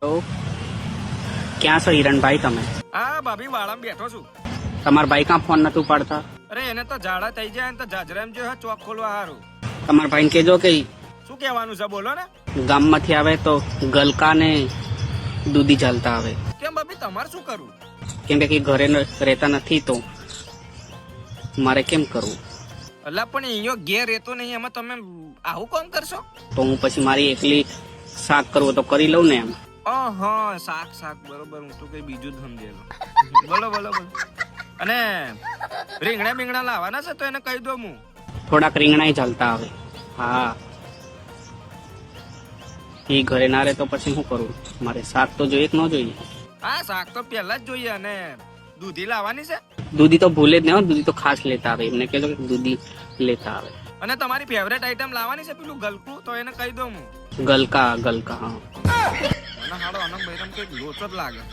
તો ક્યાં છો હિરણભાઈ તમે? હા ભાભી વાળામાં બેઠો છું. તમારા ભાઈ કાં ફોન નતું પાડતા? અરે એને તો ઝાડા થઈ જાય ને તો જાજરામ જો ચોક ખોલવા હારું. તમારા ભાઈને કહેજો કે શું કહેવાનું છે બોલો ને. ગામમાંથી આવે તો ગલકા ને દૂધી ચાલતા આવે. કેમ ભાભી તમારે શું કરવું? કેમ કે ઘરે રહેતા નથી તો મારે કેમ કરવું? અલ્લા પણ અહીંયા ઘેર રહેતો નહીં એમાં તમે આવું કામ કરશો? તો હું પછી મારી એકલી શાક કરવું તો કરી લઉં ને એમ. હા શાક બરોબર. હું તો કઈ બીજું જ સમજેલું. બોલો બોલો બોલો. અને રીંગણા બીંગણા લાવવાના છે તો એને કહી દો હું. થોડાક રીંગણાય ચાલતા આવે. હા એ ઘરે ના રહે તો પછી શું કરું? મારે શાક તો જોઈએ કે ન જોઈએ? હા શાક તો પહેલા જ જોઈએ. અને દૂધી લાવવાની છે? દૂધી તો ભૂલે જ નહીં, દૂધી તો ખાસ લેતા આવે. એમને કહેજો કે દૂધી લેતા આવે. અને તમારી ફેવરેટ આઈટમ લાવવાની છે પેલું ગલકું, તો એને કહી દો હું. ગલકા હા. મને હાડો આનંદ ભાઈ કઈક લોચો જ લાગે.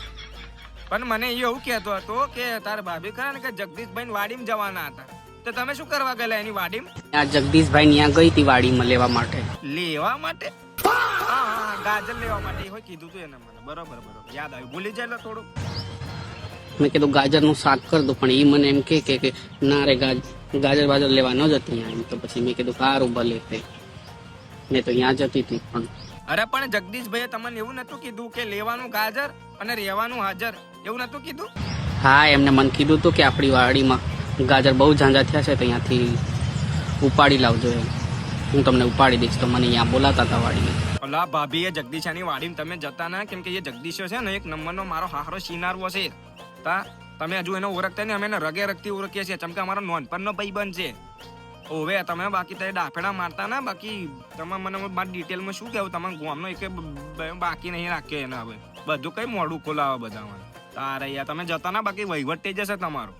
પણ મને એવું કહેતો હતો કે તારા ભાભી ખરા ને કે જગદીશભાઈ વાડીમાં જવાના હતા, તો તમે શું કરવા ગયેલા એની વાડીમાં? આ જગદીશભાઈ ત્યાં ગઈ હતી વાડીમાં લેવા માટે. લેવા માટે? હા ગાજર લેવા માટે હોય કીધું તું એને મને. બરોબર યાદ આવ્યું. ભૂલી જાય થોડું. મેં કીધું ગાજરનું શાક કરી દઉં, પણ એ મને એમ કે ના રે ગાજર બાજર લેવા ન જતી એમ. તો પછી મેં કીધું સારું ભલે તે મેં તો ત્યાં જતી હતી. પણ અરે પણ જગદીશભાઈએ તમને એવું નતું કીધું કે લેવાનું ગાજર અને રહેવાનું હાજર? એવું નતું કીધું? હા એમને મને કીધું હતું કે આપણી વાડીમાં ગાજર બહુ ઝાંઝા થયા છે તો અહીંયાથી ઉપાડી લાવજો એમ. હું તમને ઉપાડી દઈશ. તો મને અહીંયા બોલાતા હતા વાડીમાં. અલા ભાભી એ જગદીશાની વાડીમાં તમે જતા ના, કેમ કે એ જગદીશો છે ને એક નંબરનો મારો હારો શિનારવો છે. તમે હજુ એને ઓળખતા નહીં, અમે એને રગે રગથી ઓળખીએ છીએ. ચમકે અમારો નોનપણનો ભાઈબંધ છે. ઓવે તમે બાકી તમે ડાફેડા મારતા ના. બાકી તમે મને મારી ડિટેલમાં શું કહેવું? તમારા ગામનો એક બાકી નહીં રાખ્યો એને. હવે બધું કઈ મોડું ખોલાવે બધા. તારે યાર તમે જતા ના, બાકી વહીવટ થઈ જશે તમારો.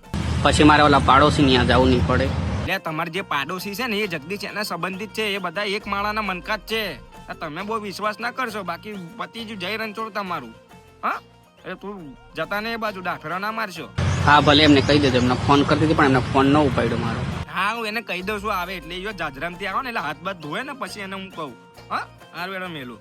પછી મારે ઓલા પાડોશી ત્યાં જવું નહીં પડે. એટલે તમારે જે પાડોશી છે ને એ જગદીશ એના સંબંધિત છે. એ બધા એક માળાના મનકાત છે. તમે બહુ વિશ્વાસ ના કરશો, બાકી પતિ જ જય રણછોડ તમારું. હા એટલે તું જતા ને એ બાજુ ડાફેરા ના મારશો. હા ભલે એમને કહી દેજો. એમને ફોન કરતી હતી પણ એમને ફોન ન ઉપાડ્યો મારો. હા હું એને કહી દઉં છું આવે એટલે જાજરામથી આવો ને એટલે હાથ બાથ ધોવે ને પછી એને હું કહું. હા હાર વેળા મેલું.